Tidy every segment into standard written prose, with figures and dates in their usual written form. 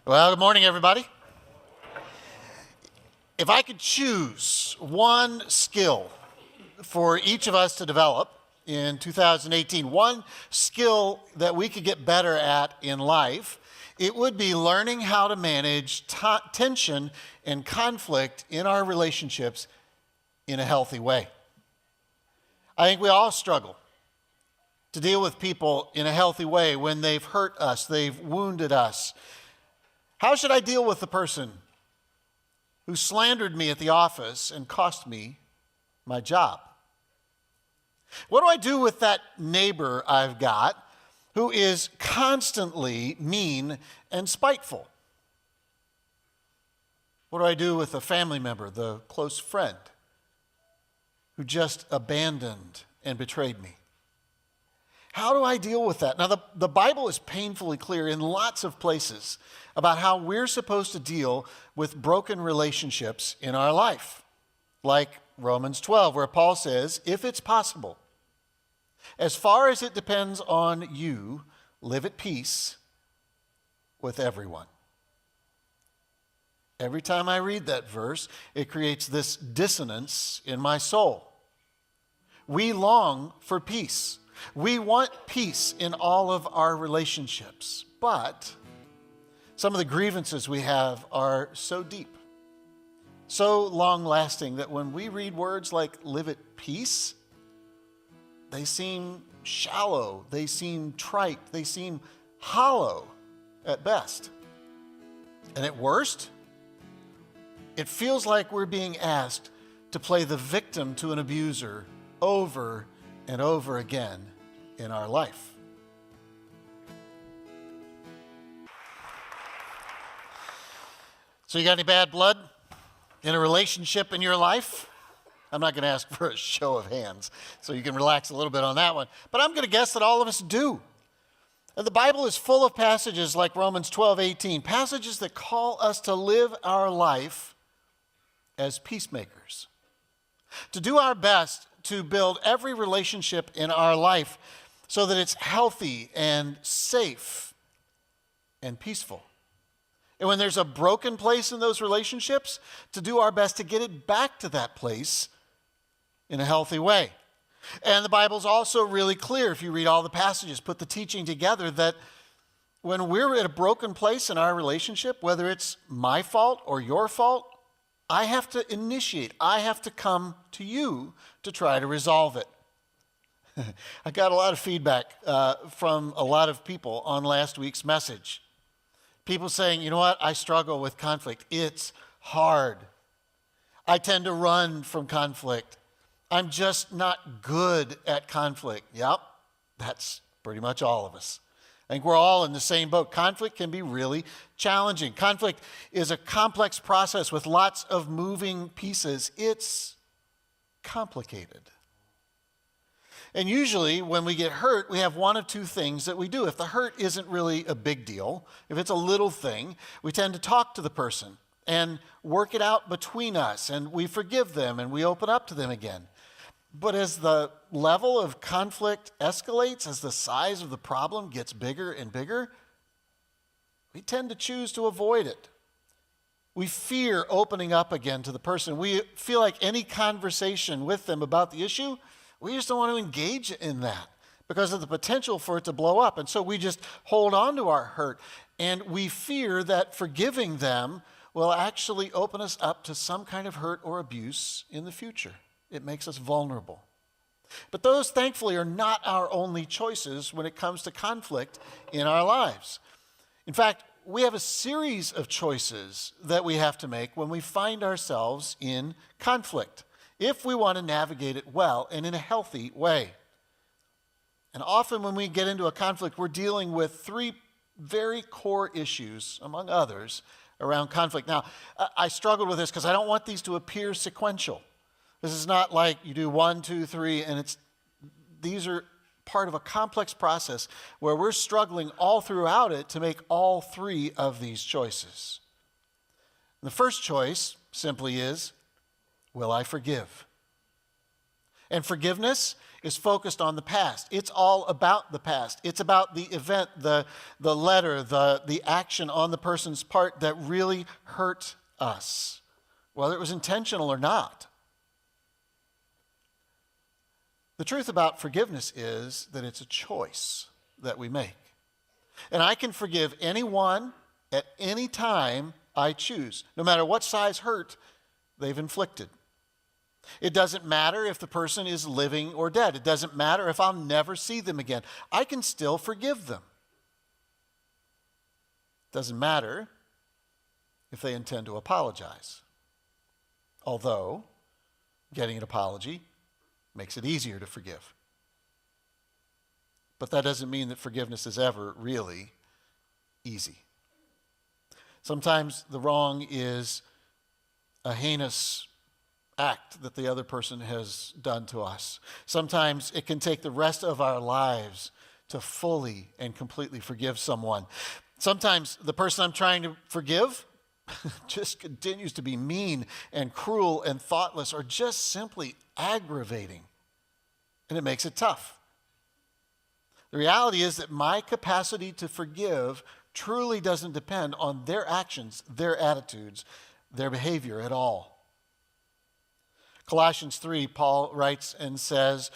Well, good morning, everybody. If I could choose one skill for each of us to develop in 2018, one skill that we could get better at in life, it would be learning how to manage tension and conflict in our relationships in a healthy way. I think we all struggle to deal with people in a healthy way when they've hurt us, they've wounded us. How should I deal with the person who slandered me at the office and cost me my job? What do I do with that neighbor I've got who is constantly mean and spiteful? What do I do with a family member, the close friend, who just abandoned and betrayed me? How do I deal with that? Now, the Bible is painfully clear in lots of places about how we're supposed to deal with broken relationships in our life. Like Romans 12, where Paul says, if it's possible, as far as it depends on you, live at peace with everyone. Every time I read that verse, it creates this dissonance in my soul. We long for peace. We want peace in all of our relationships, but some of the grievances we have are so deep, so long-lasting that when we read words like live at peace, they seem shallow, they seem trite, they seem hollow at best. And at worst, it feels like we're being asked to play the victim to an abuser over and over again in our life. So you got any bad blood in a relationship in your life? I'm not going to ask for a show of hands, so you can relax a little bit on that one. But I'm going to guess that all of us do. And the Bible is full of passages like Romans 12:18, passages that call us to live our life as peacemakers, to do our best to build every relationship in our life so that it's healthy and safe and peaceful. And when there's a broken place in those relationships, to do our best to get it back to that place in a healthy way. And the Bible's also really clear, if you read all the passages, put the teaching together, that when we're at a broken place in our relationship, whether it's my fault or your fault, I have to initiate. I have to come to you to try to resolve it. I got a lot of feedback from a lot of people on last week's message. People saying, you know what, I struggle with conflict. It's hard. I tend to run from conflict. I'm just not good at conflict. Yep, that's pretty much all of us. I think we're all in the same boat. Conflict can be really challenging. Conflict is a complex process with lots of moving pieces. It's complicated. And usually when we get hurt, we have one of two things that we do. If the hurt isn't really a big deal, if it's a little thing, we tend to talk to the person and work it out between us, and we forgive them and we open up to them again. But as the level of conflict escalates, as the size of the problem gets bigger and bigger, we tend to choose to avoid it. We fear opening up again to the person. We feel like any conversation with them about the issue, we just don't want to engage in that because of the potential for it to blow up. And so we just hold on to our hurt, and we fear that forgiving them will actually open us up to some kind of hurt or abuse in the future. It makes us vulnerable. But those, thankfully, are not our only choices when it comes to conflict in our lives. In fact, we have a series of choices that we have to make when we find ourselves in conflict, if we want to navigate it well and in a healthy way. And often when we get into a conflict, we're dealing with three very core issues, among others, around conflict. Now, I struggled with this because I don't want these to appear sequential. This is not like you do 1, 2, 3, and these are part of a complex process where we're struggling all throughout it to make all three of these choices. And the first choice simply is, will I forgive? And forgiveness is focused on the past. It's all about the past. It's about the event, the letter, the action on the person's part that really hurt us, whether it was intentional or not. The truth about forgiveness is that it's a choice that we make. And I can forgive anyone at any time I choose, no matter what size hurt they've inflicted. It doesn't matter if the person is living or dead. It doesn't matter if I'll never see them again. I can still forgive them. It doesn't matter if they intend to apologize. Although, getting an apology makes it easier to forgive. But that doesn't mean that forgiveness is ever really easy. Sometimes the wrong is a heinous act that the other person has done to us. Sometimes it can take the rest of our lives to fully and completely forgive someone. Sometimes the person I'm trying to forgive just continues to be mean and cruel and thoughtless or just simply aggravating, and it makes it tough. The reality is that my capacity to forgive truly doesn't depend on their actions, their attitudes, their behavior at all. Colossians 3, Paul writes and says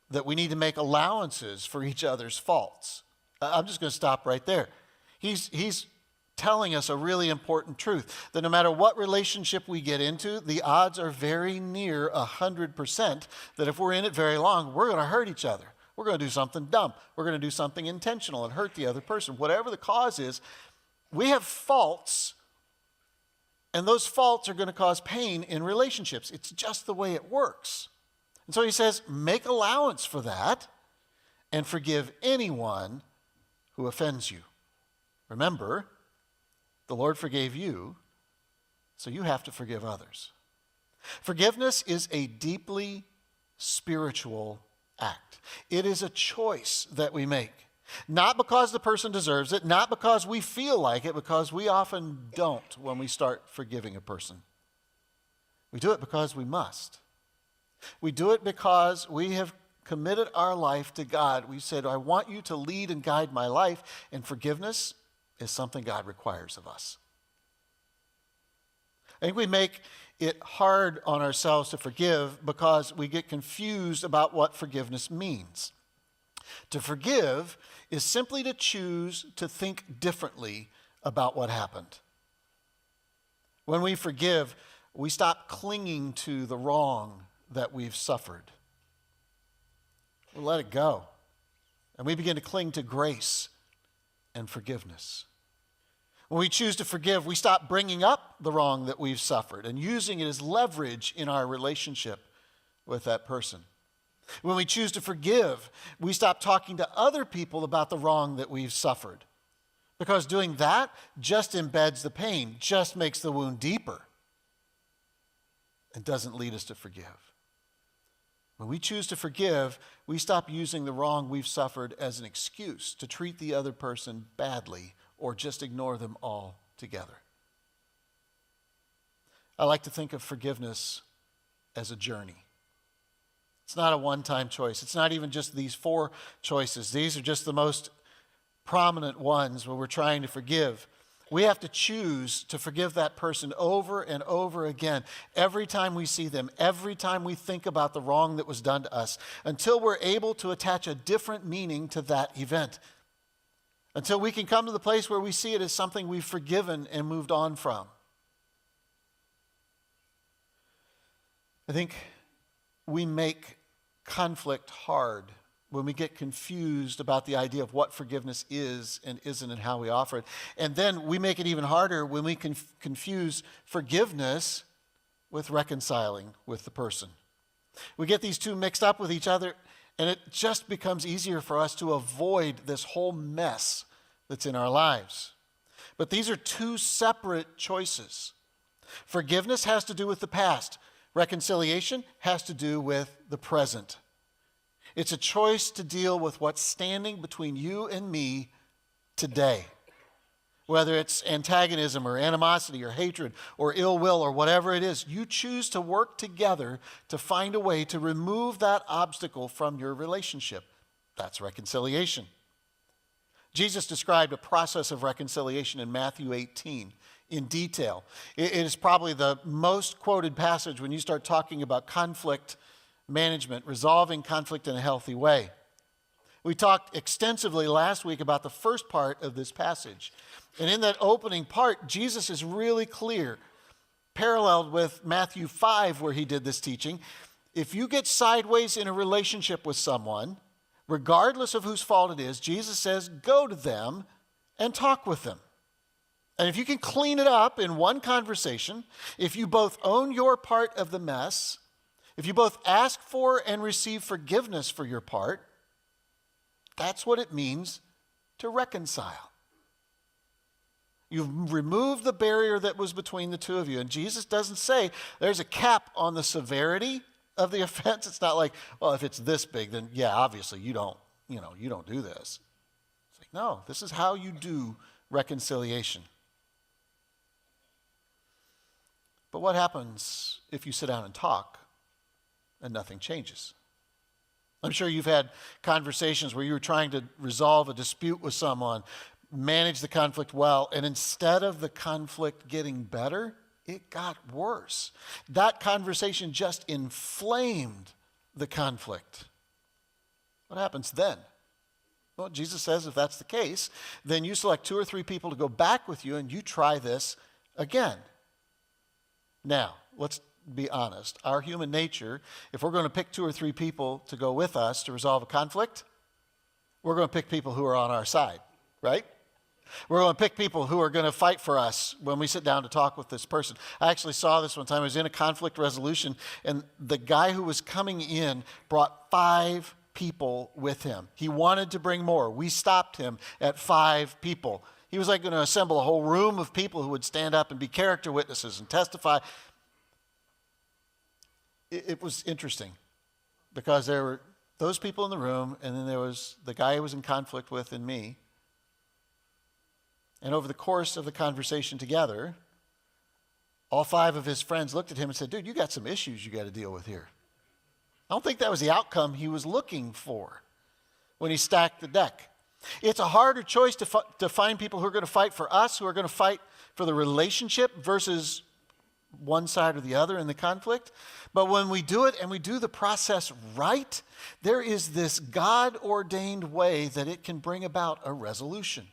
that we need to make allowances for each other's faults. I'm just going to stop right there. He's telling us a really important truth, that no matter what relationship we get into, the odds are very near 100% that if we're in it very long, we're going to hurt each other. We're going to do something dumb. We're going to do something intentional and hurt the other person. Whatever the cause is, we have faults, and those faults are going to cause pain in relationships. It's just the way it works. And so he says, make allowance for that and forgive anyone who offends you. Remember, the Lord forgave you, so you have to forgive others. Forgiveness is a deeply spiritual act. It is a choice that we make. Not because the person deserves it, not because we feel like it, because we often don't when we start forgiving a person. We do it because we must. We do it because we have committed our life to God. We said, I want you to lead and guide my life, and forgiveness is something God requires of us. I think we make it hard on ourselves to forgive because we get confused about what forgiveness means. To forgive is simply to choose to think differently about what happened. When we forgive, we stop clinging to the wrong that we've suffered. We let it go, and we begin to cling to grace and forgiveness. When we choose to forgive, we stop bringing up the wrong that we've suffered and using it as leverage in our relationship with that person. When we choose to forgive, we stop talking to other people about the wrong that we've suffered, because doing that just embeds the pain, just makes the wound deeper, and doesn't lead us to forgive. When we choose to forgive, we stop using the wrong we've suffered as an excuse to treat the other person badly or just ignore them altogether. I like to think of forgiveness as a journey. It's not a one-time choice. It's not even just these 4 choices. These are just the most prominent ones where we're trying to forgive. We have to choose to forgive that person over and over again, every time we see them, every time we think about the wrong that was done to us, until we're able to attach a different meaning to that event. Until we can come to the place where we see it as something we've forgiven and moved on from. I think we make conflict hard when we get confused about the idea of what forgiveness is and isn't and how we offer it. And then we make it even harder when we confuse forgiveness with reconciling with the person. We get these two mixed up with each other, and it just becomes easier for us to avoid this whole mess that's in our lives. But these are 2 separate choices. Forgiveness has to do with the past. Reconciliation has to do with the present. It's a choice to deal with what's standing between you and me today. whether it's antagonism or animosity or hatred or ill will or whatever it is, you choose to work together to find a way to remove that obstacle from your relationship. That's reconciliation. Jesus described a process of reconciliation in Matthew 18 in detail. It is probably the most quoted passage when you start talking about conflict management, resolving conflict in a healthy way. We talked extensively last week about the first part of this passage. And in that opening part, Jesus is really clear, paralleled with Matthew 5 where he did this teaching. If you get sideways in a relationship with someone, regardless of whose fault it is, Jesus says, go to them and talk with them. And if you can clean it up in one conversation, if you both own your part of the mess, if you both ask for and receive forgiveness for your part, that's what it means to reconcile. You've removed the barrier that was between the two of you. And Jesus doesn't say there's a cap on the severity of the offense. It's not like, well, if it's this big, then yeah, obviously you don't do this. It's like, no, this is how you do reconciliation. But what happens if you sit down and talk and nothing changes? I'm sure you've had conversations where you were trying to resolve a dispute with someone, manage the conflict well, and instead of the conflict getting better, it got worse. That conversation just inflamed the conflict. What happens then? Well, Jesus says if that's the case, then you select 2 or 3 people to go back with you and you try this again. Now, let's be honest. Our human nature, if we're going to pick 2 or 3 people to go with us to resolve a conflict, we're going to pick people who are on our side, right? We're going to pick people who are going to fight for us when we sit down to talk with this person. I actually saw this one time. I was in a conflict resolution, and the guy who was coming in brought 5 people with him. He wanted to bring more. We stopped him at 5 people. He was like going to assemble a whole room of people who would stand up and be character witnesses and testify. It was interesting because there were those people in the room, and then there was the guy who was in conflict with and me. And over the course of the conversation together, all 5 of his friends looked at him and said, dude, you got some issues you got to deal with here. I don't think that was the outcome he was looking for when he stacked the deck. It's a harder choice to find people who are going to fight for us, who are going to fight for the relationship versus one side or the other in the conflict. But when we do it and we do the process right, there is this God-ordained way that it can bring about a resolution.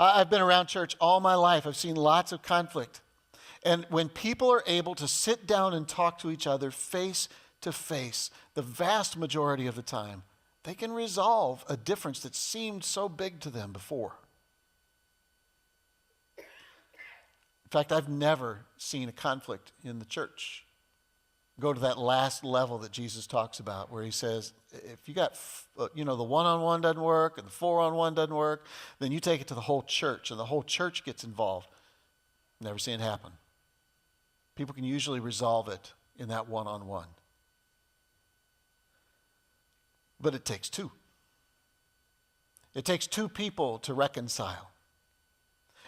I've been around church all my life. I've seen lots of conflict. And when people are able to sit down and talk to each other face to face, the vast majority of the time, they can resolve a difference that seemed so big to them before. In fact, I've never seen a conflict in the church go to that last level that Jesus talks about, where he says, if you got, the one-on-one doesn't work and the 4-on-1 doesn't work, then you take it to the whole church, and the whole church gets involved. Never seen it happen. People can usually resolve it in that one-on-one. But it takes 2. It takes 2 people to reconcile.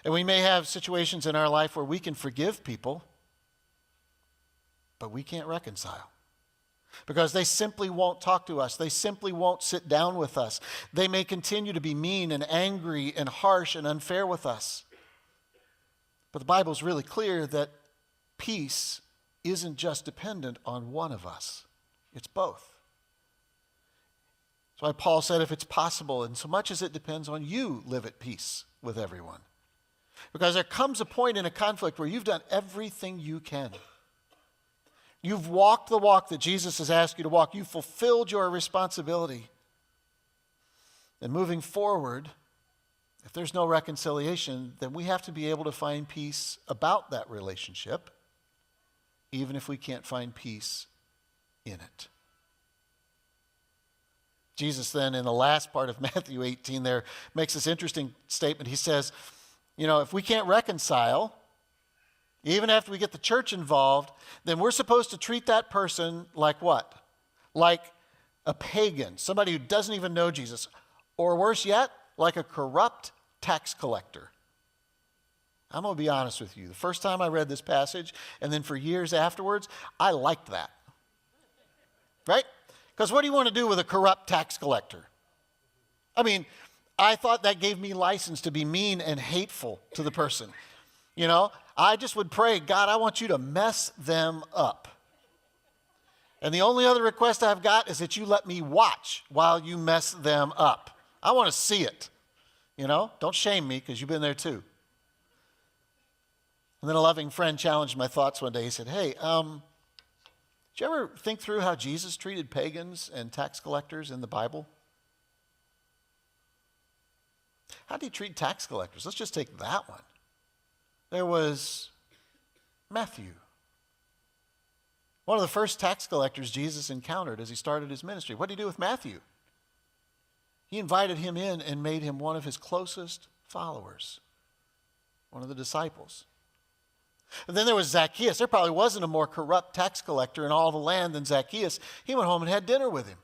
And we may have situations in our life where we can forgive people, but we can't reconcile because they simply won't talk to us. They simply won't sit down with us. They may continue to be mean and angry and harsh and unfair with us. But the Bible is really clear that peace isn't just dependent on one of us. It's both. That's why Paul said, if it's possible, and so much as it depends on you, live at peace with everyone. Because there comes a point in a conflict where you've done everything you can. You've walked the walk that Jesus has asked you to walk. You've fulfilled your responsibility. And moving forward, if there's no reconciliation, then we have to be able to find peace about that relationship, even if we can't find peace in it. Jesus then, in the last part of Matthew 18 there, makes this interesting statement. He says, if we can't reconcile, even after we get the church involved, then we're supposed to treat that person like what? Like a pagan, somebody who doesn't even know Jesus. Or worse yet, like a corrupt tax collector. I'm going to be honest with you. The first time I read this passage, and then for years afterwards, I liked that. Right? Because what do you want to do with a corrupt tax collector? I mean, I thought that gave me license to be mean and hateful to the person. You know, I just would pray, God, I want you to mess them up. And the only other request I've got is that you let me watch while you mess them up. I want to see it. You know, don't shame me because you've been there too. And then a loving friend challenged my thoughts one day. He said, hey, did you ever think through how Jesus treated pagans and tax collectors in the Bible? How did he treat tax collectors? Let's just take that one. There was Matthew, one of the first tax collectors Jesus encountered as he started his ministry. What did he do with Matthew? He invited him in and made him one of his closest followers, one of the disciples. And then there was Zacchaeus. There probably wasn't a more corrupt tax collector in all the land than Zacchaeus. He went home and had dinner with him.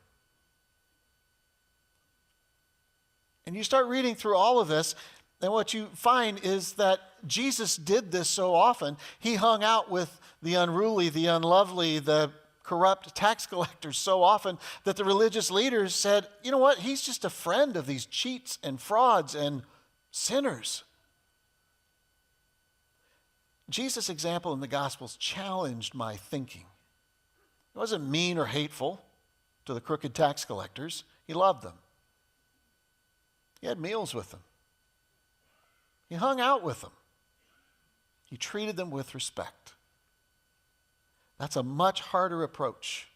And you start reading through all of this, and what you find is that Jesus did this so often. He hung out with the unruly, the unlovely, the corrupt tax collectors so often that the religious leaders said, you know what, he's just a friend of these cheats and frauds and sinners. Jesus' example in the Gospels challenged my thinking. He wasn't mean or hateful to the crooked tax collectors. He loved them. He had meals with them. He hung out with them. He treated them with respect. That's a much harder approach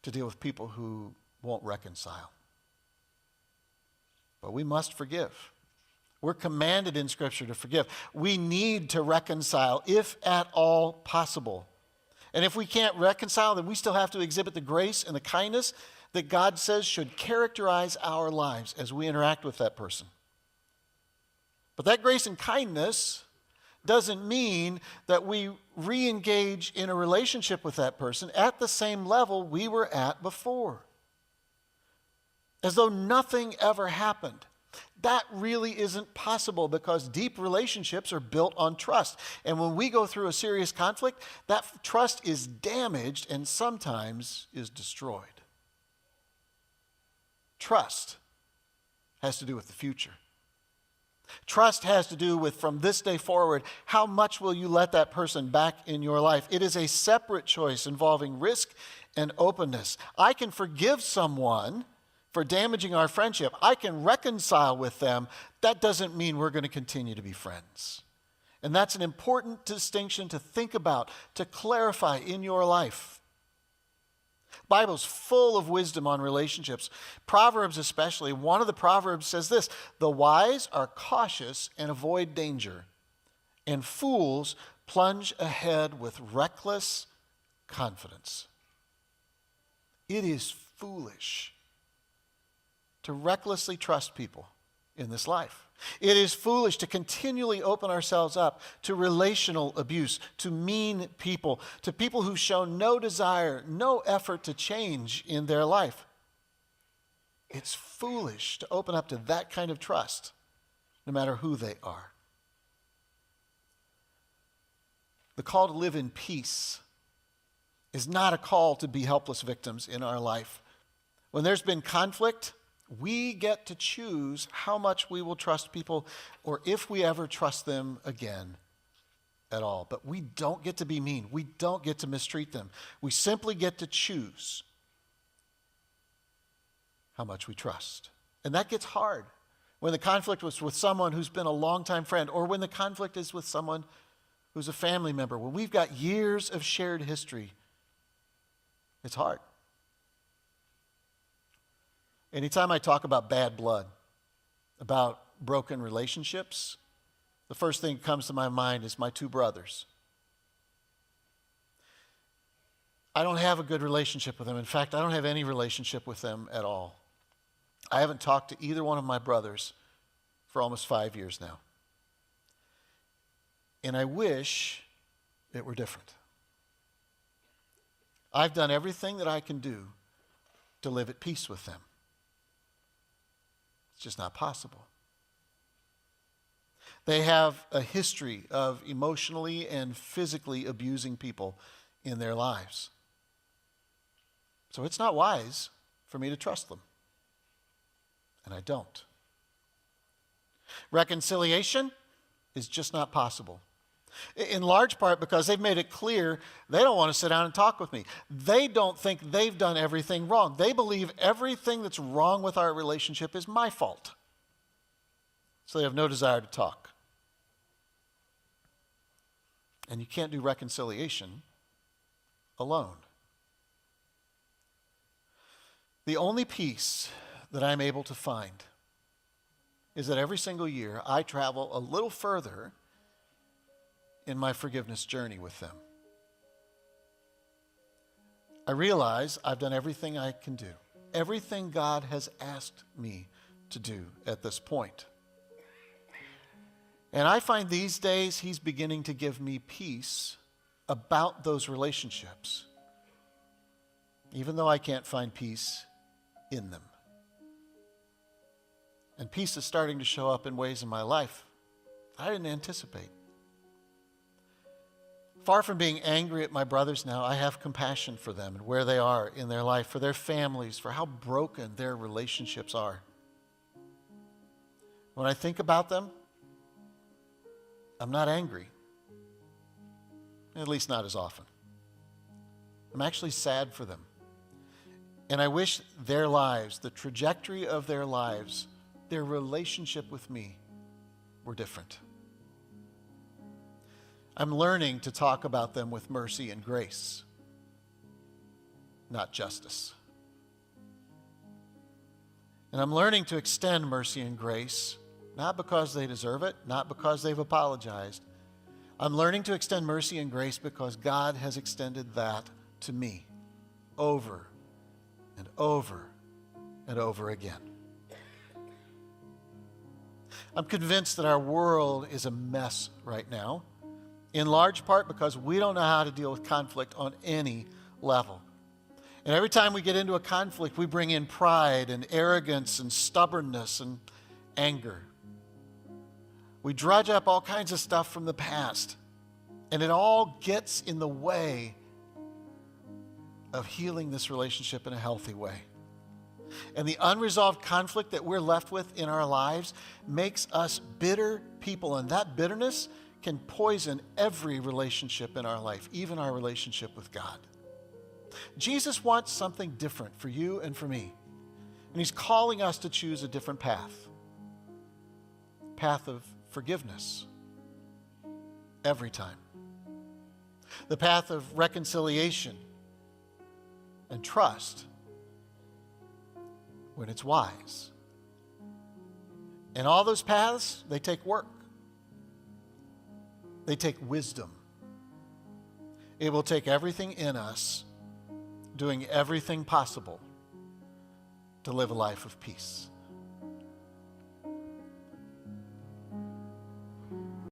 to deal with people who won't reconcile. But we must forgive. We're commanded in Scripture to forgive. We need to reconcile if at all possible. And if we can't reconcile, then we still have to exhibit the grace and the kindness that God says should characterize our lives as we interact with that person. But that grace and kindness doesn't mean that we re-engage in a relationship with that person at the same level we were at before, as though nothing ever happened. That really isn't possible because deep relationships are built on trust. And when we go through a serious conflict, that trust is damaged and sometimes is destroyed. Trust has to do with the future. Trust has to do with, from this day forward, how much will you let that person back in your life? It is a separate choice involving risk and openness. I can forgive someone for damaging our friendship. I can reconcile with them. That doesn't mean we're going to continue to be friends. And that's an important distinction to think about, to clarify in your life. The Bible's full of wisdom on relationships. Proverbs especially. One of the Proverbs says this: the wise are cautious and avoid danger, and fools plunge ahead with reckless confidence. It is foolish to recklessly trust people in this life. It is foolish to continually open ourselves up to relational abuse, to mean people, to people who show no desire, no effort to change in their life. It's foolish to open up to that kind of trust, no matter who they are. The call to live in peace is not a call to be helpless victims in our life. When there's been conflict, we get to choose how much we will trust people or if we ever trust them again at all. But we don't get to be mean. We don't get to mistreat them. We simply get to choose how much we trust. And that gets hard when the conflict was with someone who's been a longtime friend, or when the conflict is with someone who's a family member. When we've got years of shared history, it's hard. Anytime I talk about bad blood, about broken relationships, the first thing that comes to my mind is my two brothers. I don't have a good relationship with them. In fact, I don't have any relationship with them at all. I haven't talked to either one of my brothers for almost 5 years now. And I wish it were different. I've done everything that I can do to live at peace with them. It's just not possible. They have a history of emotionally and physically abusing people in their lives. So it's not wise for me to trust them. And I don't. Reconciliation is just not possible. In large part because they've made it clear they don't want to sit down and talk with me. They don't think they've done everything wrong. They believe everything that's wrong with our relationship is my fault. So they have no desire to talk. And you can't do reconciliation alone. The only peace that I'm able to find is that every single year I travel a little further in my forgiveness journey with them. I realize I've done everything I can do, everything God has asked me to do at this point. And I find these days He's beginning to give me peace about those relationships, even though I can't find peace in them. And peace is starting to show up in ways in my life I didn't anticipate. Far from being angry at my brothers now, I have compassion for them and where they are in their life, for their families, for how broken their relationships are. When I think about them, I'm not angry, at least not as often. I'm actually sad for them. And I wish their lives, the trajectory of their lives, their relationship with me were different. I'm learning to talk about them with mercy and grace, not justice. And I'm learning to extend mercy and grace, not because they deserve it, not because they've apologized. I'm learning to extend mercy and grace because God has extended that to me over and over and over again. I'm convinced that our world is a mess right now, in large part because we don't know how to deal with conflict on any level. And every time we get into a conflict, we bring in pride and arrogance and stubbornness and anger. We drudge up all kinds of stuff from the past, and it all gets in the way of healing this relationship in a healthy way. And the unresolved conflict that we're left with in our lives makes us bitter people, and that bitterness can poison every relationship in our life, even our relationship with God. Jesus wants something different for you and for me. And He's calling us to choose a different path. Path of forgiveness. Every time. The path of reconciliation and trust when it's wise. And all those paths, they take work. They take wisdom. It will take everything in us doing everything possible to live a life of peace.